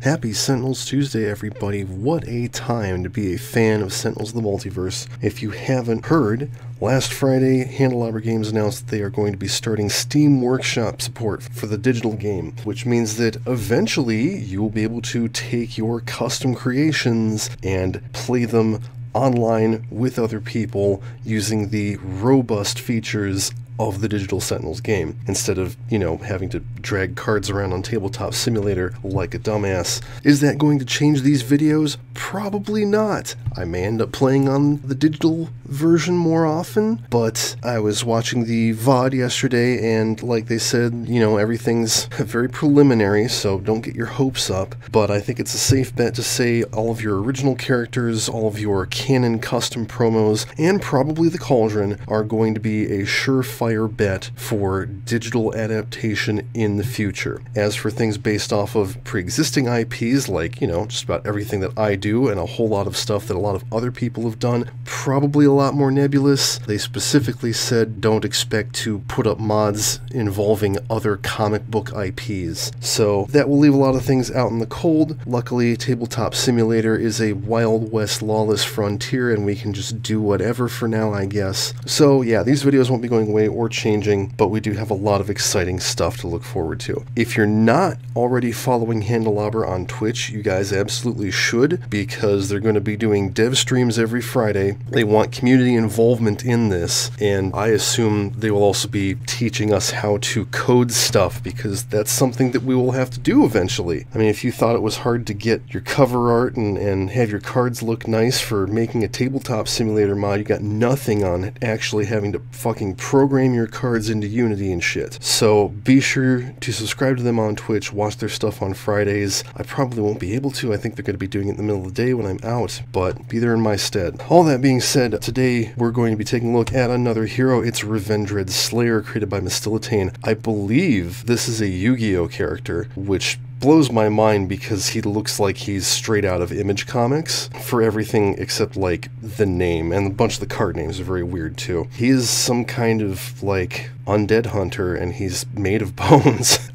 Happy Sentinels Tuesday, everybody. What a time to be a fan of Sentinels of the Multiverse. If you haven't heard, last Friday, Candelabra Games announced that they are going to be starting Steam Workshop support for the digital game, which means that eventually you will be able to take your custom creations and play them online with other people using the robust features of the digital Sentinels game, instead of, having to drag cards around on Tabletop Simulator like a dumbass. Is that going to change these videos? Probably not. I may end up playing on the digital version more often, but I was watching the VOD yesterday, and like they said, everything's very preliminary, so don't get your hopes up, but I think it's a safe bet to say all of your original characters, all of your canon custom promos, and probably the Cauldron are going to be a surefire bet for digital adaptation in the future. As for things based off of pre-existing IPs, like, just about everything that I do and a whole lot of stuff that a lot of other people have done, probably a lot more nebulous. They specifically said don't expect to put up mods involving other comic book IPs. So that will leave a lot of things out in the cold. Luckily, Tabletop Simulator is a Wild West lawless frontier, and we can just do whatever for now, I guess. So yeah, these videos won't be going away or changing, but we do have a lot of exciting stuff to look forward to. If you're not already following Candelabra on Twitch, you guys absolutely should, because they're going to be doing dev streams every Friday. They want community involvement in this, and I assume they will also be teaching us how to code stuff, because that's something that we will have to do eventually. I mean, if you thought it was hard to get your cover art and have your cards look nice for making a Tabletop Simulator mod, you got nothing on actually having to fucking program your cards into Unity and shit. So be sure to subscribe to them on Twitch, watch their stuff on Fridays. I probably won't be able to. I think they're going to be doing it in the middle of the day when I'm out, but be there in my stead. All that being said, today we're going to be taking a look at another hero. It's Revendread Slayer, created by Mistillitane. I believe this is a Yu-Gi-Oh character, which blows my mind because he looks like he's straight out of Image Comics for everything except like the name, and a bunch of the card names are very weird too. He is some kind of like undead hunter, and he's made of bones.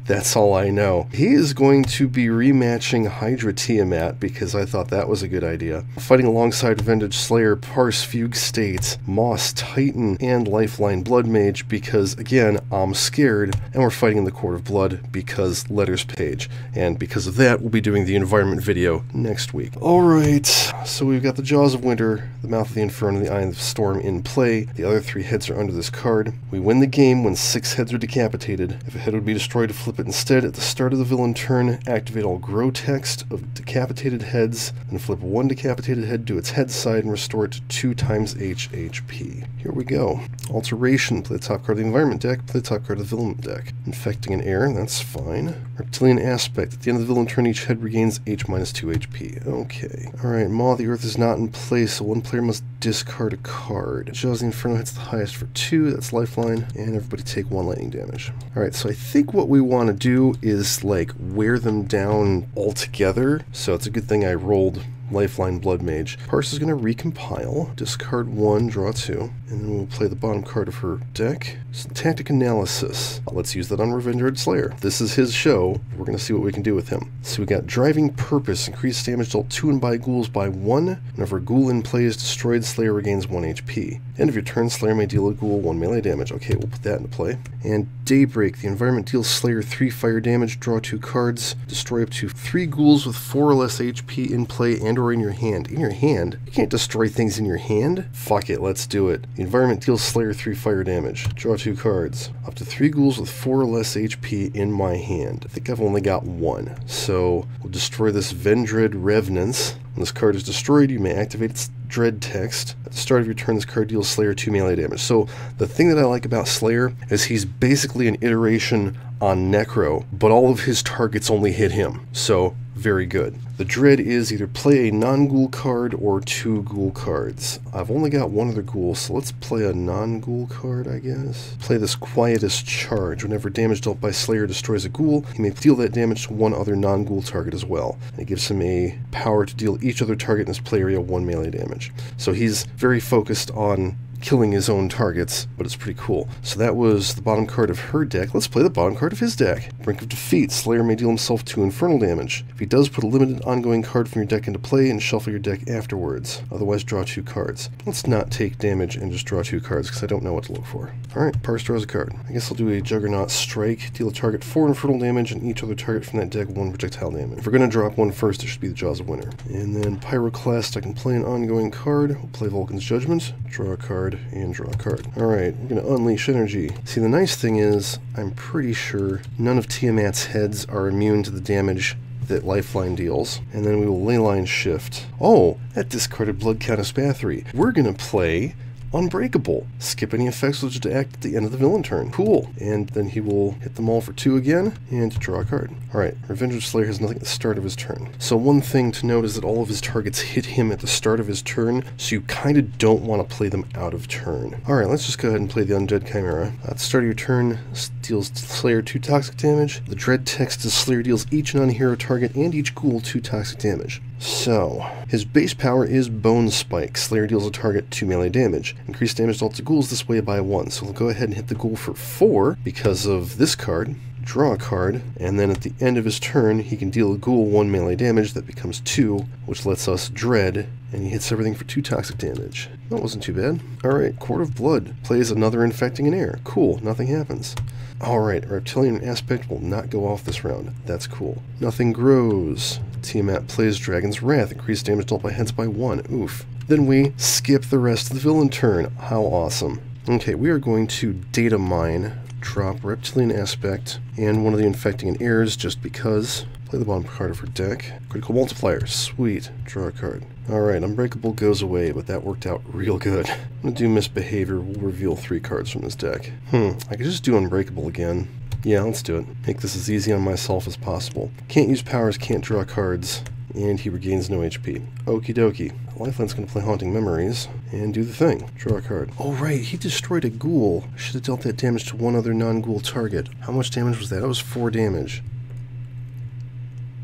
That's all I know. He is going to be rematching Hydra Tiamat, because I thought that was a good idea. Fighting alongside Revendread Slayer, Parse, Fugue State, Moss, Titan, and Lifeline Blood Mage, because, again, I'm scared, and we're fighting in the Court of Blood, because letters page. And because of that, we'll be doing the environment video next week. Alright, so we've got the Jaws of Winter, the Mouth of the Inferno, and the Eye of the Storm in play. The other 3 heads are under this card. We win the game when 6 heads are decapitated. If a head would be destroyed, to flip it instead. At the start of the villain turn, activate all grow text of decapitated heads, and flip 1 decapitated head to its head side and restore it to 2 times H HP. Here we go. Alteration, play the top card of the environment deck, play the top card of the villain deck. Infecting an air, that's fine. Reptilian aspect, at the end of the villain turn, each head regains H minus 2 HP. Okay. Alright, Maw of the Earth is not in play, so one player must discard a card. Jaws of the Inferno hits the highest for 2, that's Lifeline, and everybody take 1 lightning damage. Alright, so I think what we want to do is like wear them down all together, so it's a good thing I rolled Lifeline Blood Mage. Parse is going to recompile, discard 1, draw 2, and then we'll play the bottom card of her deck. Syntactic Analysis. Let's use that on Revendread Slayer. This is his show. We're going to see what we can do with him. So we got Driving Purpose. Increase damage dealt to and by ghouls by 1. Whenever a ghoul in play is destroyed, Slayer regains 1 HP. End of your turn, Slayer may deal a ghoul 1 melee damage. Okay, we'll put that into play. And Daybreak. The environment deals Slayer 3 fire damage. Draw 2 cards. Destroy up to 3 ghouls with 4 or less HP in play and or in your hand. In your hand? You can't destroy things in your hand? Fuck it, let's do it. The environment deals Slayer 3 fire damage. Draw 2 cards. Up to 3 ghouls with 4 or less HP in my hand. I think I've only got 1. So we'll destroy this Revendread Revenants. When this card is destroyed, you may activate its dread text. At the start of your turn, this card deals Slayer 2 melee damage. So the thing that I like about Slayer is he's basically an iteration on Necro, but all of his targets only hit him. So very good. The dread is either play a non-ghoul card or 2 ghoul cards. I've only got 1 other ghoul, so let's play a non-ghoul card, I guess. Play this Quietus Charge. Whenever damage dealt by Slayer destroys a ghoul, he may deal that damage to 1 other non-ghoul target as well. And it gives him a power to deal each other target in his play area 1 melee damage. So he's very focused on killing his own targets, but it's pretty cool. So that was the bottom card of her deck. Let's play the bottom card of his deck. Brink of Defeat. Slayer may deal himself 2 infernal damage. If he does, put a limited ongoing card from your deck into play and shuffle your deck afterwards. Otherwise, draw 2 cards. Let's not take damage and just draw 2 cards, because I don't know what to look for. Alright, Parse draws a card. I guess I'll do a Juggernaut Strike. Deal a target 4 infernal damage, and each other target from that deck 1 projectile damage. If we're going to drop one first, it should be the Jaws of Winter. And then Pyroclast, I can play an ongoing card. We'll play Vulcan's Judgment, draw a card, and draw a card. Alright, we're going to unleash energy. See, the nice thing is, I'm pretty sure none of Tiamat's heads are immune to the damage that Lifeline deals. And then we will Leyline Shift. Oh, that discarded Blood Countess Bathory. We're going to play Unbreakable. Skip any effects which to act at the end of the villain turn. Cool. And then he will hit them all for 2 again, and draw a card. Alright, Revendread Slayer has nothing at the start of his turn. So one thing to note is that all of his targets hit him at the start of his turn, so you kind of don't want to play them out of turn. Alright, let's just go ahead and play the Undead Chimera. At the start of your turn, deals Slayer 2 toxic damage. The dread text is Slayer deals each non-hero target and each ghoul 2 toxic damage. So, his base power is Bone Spike. Slayer deals a target 2 melee damage. Increased damage dealt to ghouls this way by 1. So we'll go ahead and hit the ghoul for 4 because of this card. Draw a card, and then at the end of his turn, he can deal a ghoul 1 melee damage that becomes 2, which lets us dread, and he hits everything for 2 toxic damage. That wasn't too bad. Alright, Court of Blood. Plays another Infecting an Air. Cool, nothing happens. Alright, Reptilian Aspect will not go off this round. That's cool. Nothing grows. Tiamat plays Dragon's Wrath. Increased damage dealt by heads by 1. Oof. Then we skip the rest of the villain turn. How awesome. Okay, we are going to data mine, drop Reptilian Aspect, and one of the Infecting an Airs just because. Play the bottom card of her deck. Critical Multiplier. Sweet. Draw a card. Alright, Unbreakable goes away, but that worked out real good. I'm going to do Misbehavior. We'll reveal 3 cards from this deck. I could just do Unbreakable again. Yeah, let's do it. Make this as easy on myself as possible. Can't use powers, can't draw cards, and he regains no HP. Okie dokie. Lifeline's going to play Haunting Memories, and do the thing. Draw a card. Oh right, he destroyed a ghoul. Should have dealt that damage to one other non-ghoul target. How much damage was that? That was 4 damage.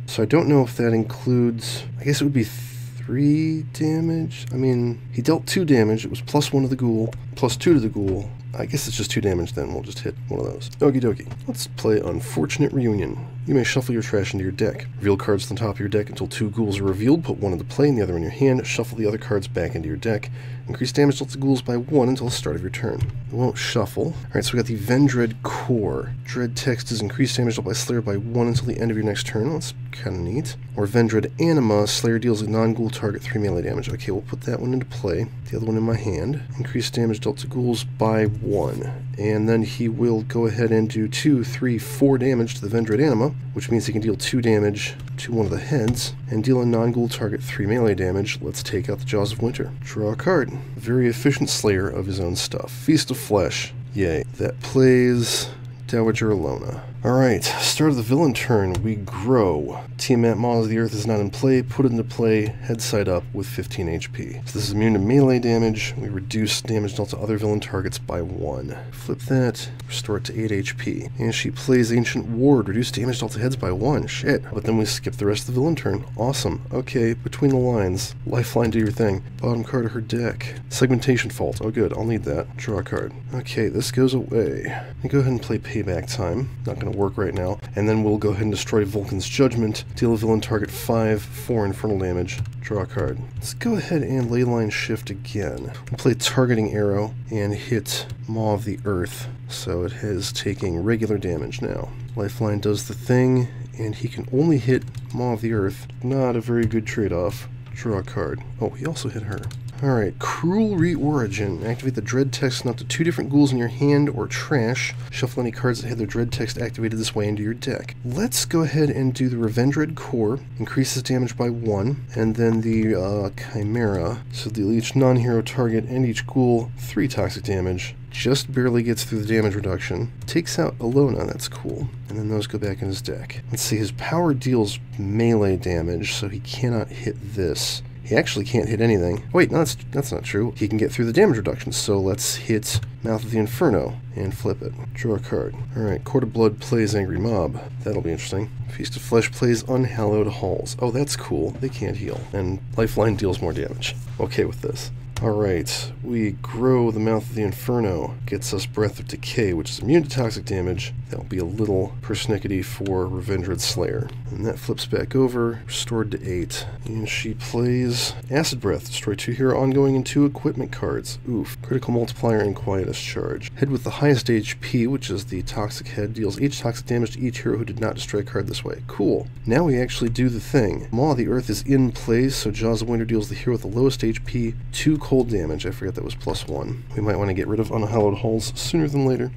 So I don't know if that includes... I guess it would be 3 damage? I mean, he dealt 2 damage. It was +1 to the ghoul, +2 to the ghoul. I guess it's just 2 damage then. We'll just hit one of those. Okie dokie. Let's play Unfortunate Reunion. You may shuffle your trash into your deck. Reveal cards to the top of your deck until 2 ghouls are revealed. Put one into play and the other in your hand. Shuffle the other cards back into your deck. Increase damage dealt to ghouls by 1 until the start of your turn. We won't shuffle. Alright, so we got the Revendread Core. Dread text is increased damage dealt by Slayer by 1 until the end of your next turn. That's kind of neat. Or Revendread Anima. Slayer deals a non-ghoul target 3 melee damage. Okay, we'll put that one into play. The other one in my hand. Increased damage dealt to ghouls by 1. And then he will go ahead and do 2, 3, 4 damage to the Revendread Anima, which means he can deal 2 damage to one of the heads, and deal a non-ghoul target 3 melee damage. Let's take out the Jaws of Winter. Draw a card. Very efficient slayer of his own stuff. Feast of Flesh. Yay. That plays Dowager Alona. Alright, start of the villain turn, we grow. Tiamat Maw of the Earth is not in play, put it into play, head side up with 15 HP. So this is immune to melee damage, we reduce damage dealt to other villain targets by 1. Flip that, restore it to 8 HP. And she plays Ancient Ward, reduce damage dealt to heads by 1, shit. But then we skip the rest of the villain turn, awesome. Okay, between the lines, Lifeline, do your thing. Bottom card of her deck. Segmentation Fault, oh good, I'll need that. Draw a card. Okay, this goes away. Let me go ahead and play Payback Time, not gonna work right now, and then we'll go ahead and destroy Vulcan's Judgment, deal a villain target 5, 4 infernal damage, draw a card. Let's go ahead and Leyline Shift again. We'll play Targeting Arrow and hit Maw of the Earth, so it is taking regular damage now. Lifeline does the thing, and he can only hit Maw of the Earth. Not a very good trade-off. Draw a card. Oh, he also hit her. Alright, Cruel Reorigin. Activate the dread text not to 2 different ghouls in your hand or trash. Shuffle any cards that had their dread text activated this way into your deck. Let's go ahead and do the Revendread Core. Increases damage by 1. And then the Chimera. So deal each non-hero target and each ghoul 3 toxic damage. Just barely gets through the damage reduction. Takes out Alona, that's cool. And then those go back in his deck. Let's see, his power deals melee damage, so he cannot hit this. He actually can't hit anything. Wait, no, that's not true. He can get through the damage reduction, so let's hit Mouth of the Inferno and flip it. Draw a card. Alright, Court of Blood plays Angry Mob. That'll be interesting. Feast of Flesh plays Unhallowed Halls. Oh, that's cool. They can't heal. And Lifeline deals more damage. Okay with this. Alright, we grow the Mouth of the Inferno. Gets us Breath of Decay, which is immune to toxic damage. That'll be a little persnickety for Revendread Slayer. And that flips back over, restored to 8. And she plays Acid Breath. Destroy 2 hero ongoing and 2 equipment cards. Oof. Critical multiplier and Quietus charge. Head with the highest HP, which is the toxic head, deals each toxic damage to each hero who did not destroy a card this way. Cool. Now we actually do the thing. Maw of the Earth is in place, so Jaws of Winter deals the hero with the lowest HP 2 cold damage. I forget that was +1. We might want to get rid of Unhallowed Halls sooner than later.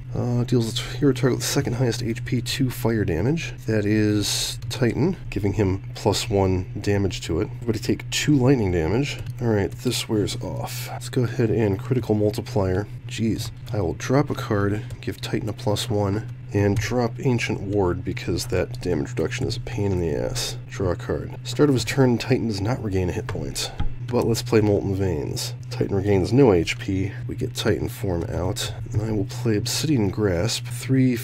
Deals its hero target with the second highest HP 2 fire damage. That is Titan, giving him +1 damage to it. Everybody take 2 lightning damage. Alright, this wears off. Let's go ahead and critical multiplier. Jeez. I will drop a card, give Titan a +1, and drop Ancient Ward because that damage reduction is a pain in the ass. Draw a card. Start of his turn, Titan does not regain a hit point. But let's play Molten Veins. Titan regains no HP. We get Titan form out. And I will play Obsidian Grasp. 3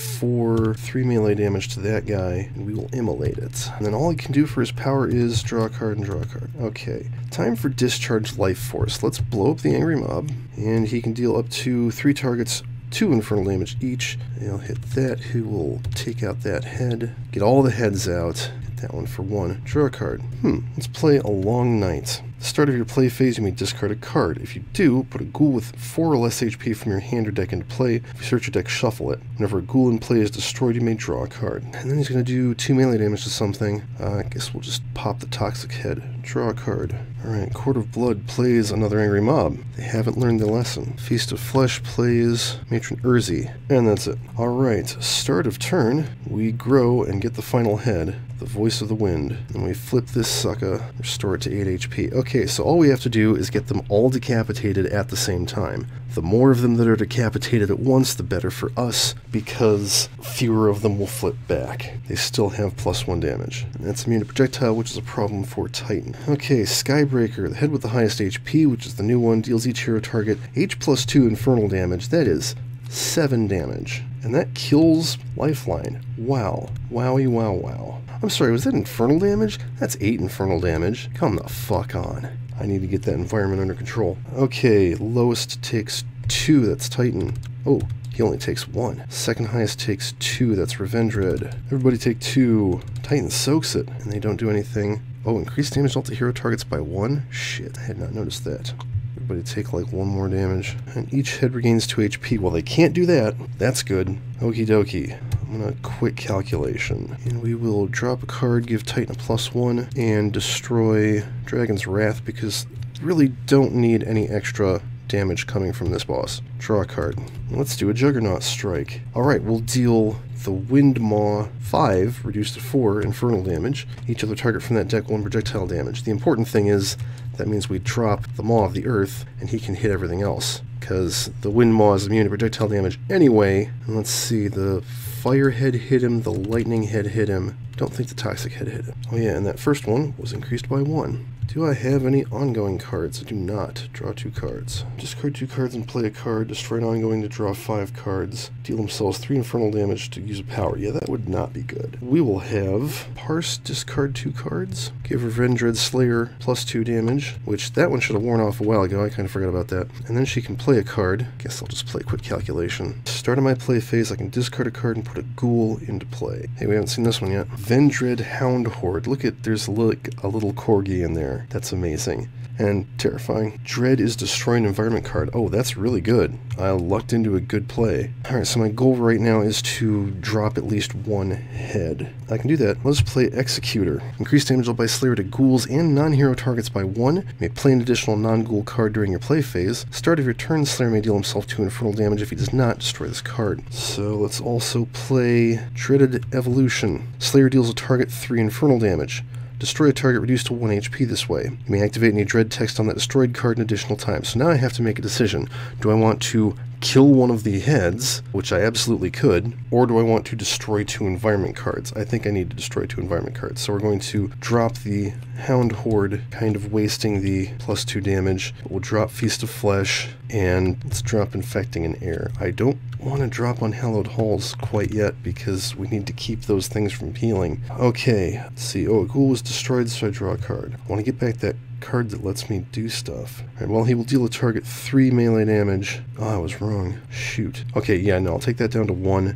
melee damage to that guy, and we will immolate it. And then all he can do for his power is draw a card and draw a card. Okay. Time for Discharge Life Force. Let's blow up the Angry Mob, and he can deal up to 3 targets 2 infernal damage each. He'll hit that, who will take out that head. Get all the heads out. Hit that one for 1. Draw a card. Let's play A Long Night. At the start of your play phase, you may discard a card. If you do, put a ghoul with 4 or less HP from your hand or deck into play. If you search your deck, shuffle it. Whenever a ghoul in play is destroyed, you may draw a card. And then he's going to do 2 melee damage to something. I guess we'll just pop the toxic head. Draw a card. Alright, Court of Blood plays another Angry Mob. They haven't learned their lesson. Feast of Flesh plays Matron Urzi. And that's it. Alright, start of turn, we grow and get the final head, the Voice of the Wind. And we flip this sucker, restore it to 8 HP. Okay, so all we have to do is get them all decapitated at the same time. The more of them that are decapitated at once, the better for us, because fewer of them will flip back. They still have +1 damage. And that's immune to projectile, which is a problem for Titan. Okay, Skybreaker, the head with the highest HP, which is the new one, deals each hero target H+2 infernal damage. That is 7 damage. And that kills Lifeline. Wow. Wowie wow wow. I'm sorry, was that infernal damage? That's 8 infernal damage. Come the fuck on. I need to get that environment under control. Okay, lowest takes 2, that's Titan. Oh, he only takes 1. Second highest takes 2, that's Revendread. Everybody take 2. Titan soaks it, and they don't do anything. Oh, increased damage dealt to hero targets by 1? Shit, I had not noticed that. Everybody take like 1 more damage. And each head regains 2 HP. Well, they can't do that. That's good. Okie dokie. I'm gonna quick calculation. And we will drop a card, give Titan a +1, and destroy Dragon's Wrath because we really don't need any extra damage coming from this boss. Draw a card. Let's do a Juggernaut Strike. Alright, we'll deal the Wind Maw 5, reduced to 4 infernal damage. Each other target from that deck 1 projectile damage. The important thing is that means we drop the Maw of the Earth and he can hit everything else, because the Wind Maw is immune to projectile damage anyway. And let's see, the Fire Head hit him, the Lightning Head hit him. Don't think the Toxic Head hit him. Oh yeah, and that first one was increased by 1. Do I have any ongoing cards? I do not. Draw 2 cards. Discard 2 cards and play a card. Destroy an ongoing to draw 5 cards. Deal themselves 3 infernal damage to use a power. Yeah, that would not be good. We will have Parse, discard 2 cards. Give Revendread Slayer +2 damage, which that one should have worn off a while ago. I kind of forgot about that. And then she can play a card. Guess I'll just play quick calculation. Start of my play phase, I can discard a card and put a ghoul into play. Hey, we haven't seen this one yet. Revendread Hound Horde. Look at, there's a little corgi in there. That's amazing. And terrifying. Dread is destroy an environment card. Oh, that's really good. I lucked into a good play. Alright, so my goal right now is to drop at least 1 head. I can do that. Let's play Executor. Increase damage dealt by Slayer to ghouls and non-hero targets by 1. You may play an additional non-ghoul card during your play phase. Start of your turn, Slayer may deal himself 2 infernal damage. If he does not, destroy this card. So let's also play Dreaded Evolution. Slayer deals a target 3 infernal damage. Destroy a target reduced to 1 HP this way. You may activate any dread text on that destroyed card an additional time. So now I have to make a decision. Do I want to kill one of the heads, which I absolutely could, or do I want to destroy 2 environment cards? I think I need to destroy 2 environment cards. So we're going to drop the Hound Horde, kind of wasting the +2 damage. We'll drop Feast of Flesh, and let's drop Infecting an Air. I don't want to drop Unhallowed Halls quite yet because we need to keep those things from healing. Okay, let's see. Oh, a ghoul was destroyed, so I draw a card. I want to get back that card that lets me do stuff. Alright, well, he will deal a target 3 melee damage. Oh, I was wrong. Shoot. Okay, yeah, no, I'll take that down to 1.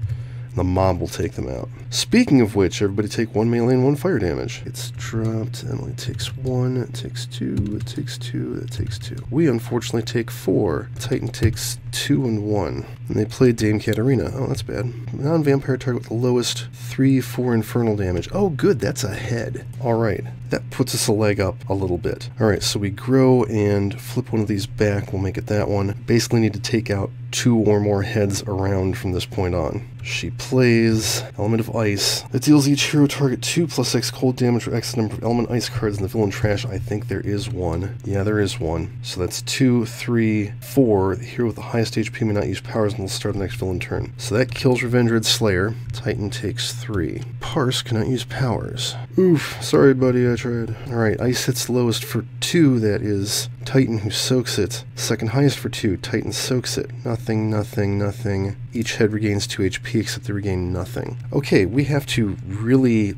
The mob will take them out. Speaking of which, everybody take 1 melee and 1 fire damage. It's dropped. Emily takes 1. It takes 2. It takes 2. It takes 2. We unfortunately take 4. Titan takes 2 and 1. And they played Dame Katarina. Oh, that's bad. Non-vampire target with the lowest 3/4 infernal damage. Oh, good. That's a head. Alright. That puts us a leg up a little bit. Alright, so we grow and flip one of these back. We'll make it that one. Basically need to take out 2 or more heads around from this point on. She plays Element of Ice. It deals each hero target 2 + X cold damage for X number of element ice cards in the villain trash. I think there is one. Yeah, there is one. So that's 2, 3, 4. The hero with the highest HP may not use powers and will start the next villain turn. So that kills Revendread Slayer. Titan takes 3. Parse cannot use powers. Oof, sorry buddy, I tried. Alright, Ice hits lowest for 2, that is Titan, who soaks it. Second highest for 2, Titan soaks it. Nothing, nothing, nothing. Each head regains 2 HP except they regain nothing. Okay, we have to really,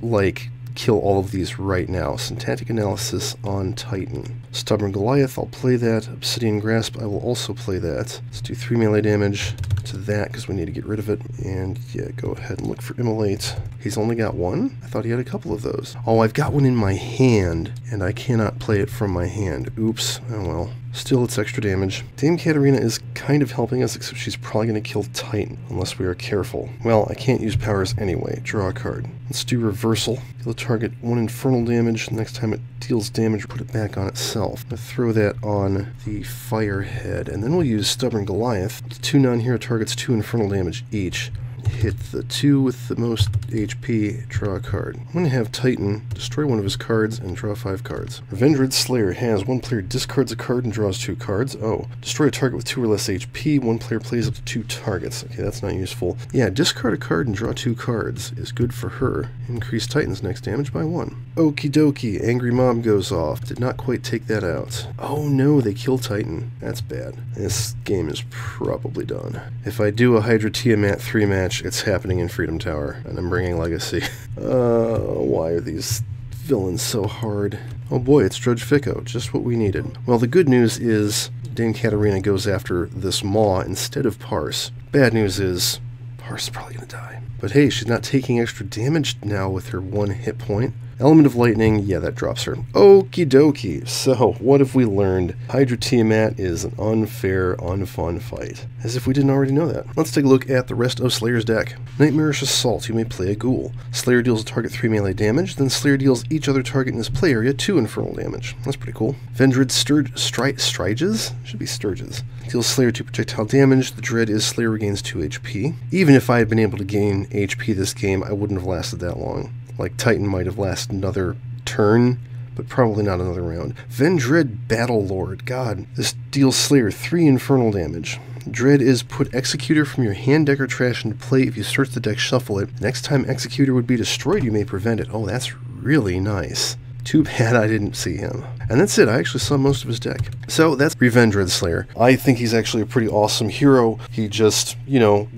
kill all of these right now. Syntactic Analysis on Titan. Stubborn Goliath, I'll play that. Obsidian Grasp, I will also play that. Let's do 3 melee damage to that because we need to get rid of it. And yeah, go ahead and look for Immolate. He's only got 1? I thought he had a couple of those. Oh, I've got one in my hand, and I cannot play it from my hand. Oops. Oh well. Still, it's extra damage. Dame Katarina is kind of helping us, except she's probably going to kill Titan, unless we are careful. Well, I can't use powers anyway. Draw a card. Let's do Reversal. Deal a target 1 infernal damage. Next time it deals damage, put it back on itself. I'm going to throw that on the Firehead, and then we'll use Stubborn Goliath. 2 non-hero targets, 2 infernal damage each. Hit the 2 with the most HP, draw a card. I'm going to have Titan destroy one of his cards and draw 5 cards. Revendread Slayer has 1 player discards a card and draws 2 cards. Oh, destroy a target with 2 or less HP. 1 player plays up to 2 targets. Okay, that's not useful. Yeah, discard a card and draw 2 cards is good for her. Increase Titan's next damage by 1. Okie dokie, Angry Mob goes off. Did not quite take that out. Oh no, they kill Titan. That's bad. This game is probably done. If I do a Hydra Tiamat 3 match, it's happening in Freedom Tower, and I'm bringing Legacy. Why are these villains so hard? Oh boy, it's Drudge Ficco, just what we needed. Well, the good news is Dame Katarina goes after this Maw instead of Parse. Bad news is Parse is probably going to die. But hey, she's not taking extra damage now with her 1 hit point. Element of Lightning, yeah, that drops her. Okie dokie. So, what have we learned? Hydra Tiamat is an unfair, unfun fight. As if we didn't already know that. Let's take a look at the rest of Slayer's deck. Nightmarish Assault, you may play a ghoul. Slayer deals a target 3 melee damage, then Slayer deals each other target in his play area 2 infernal damage. That's pretty cool. Revendread Striges? Should be Sturges. Deals Slayer 2 projectile damage. The dread is Slayer regains 2 HP. Even if I had been able to gain HP this game, I wouldn't have lasted that long. Like, Titan might have lasted another turn, but probably not another round. Revendread Battlelord. God, this deals Slayer 3 infernal damage. Dread is put Executor from your hand, deck, or trash into play. If you search the deck, shuffle it. Next time Executor would be destroyed, you may prevent it. Oh, that's really nice. Too bad I didn't see him. And that's it, I actually saw most of his deck. So that's Revendread Slayer. I think he's actually a pretty awesome hero. He just,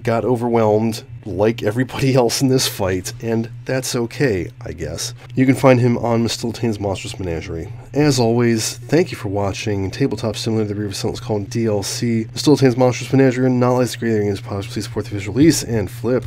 got overwhelmed like everybody else in this fight, and that's okay, I guess. You can find him on Mistiltane's Monstrous Menagerie. As always, thank you for watching Tabletop Simulator, the Reaver Sentinels called DLC. Mistiltane's Monstrous Menagerie, and not like the great games, please support the visual release, and flip.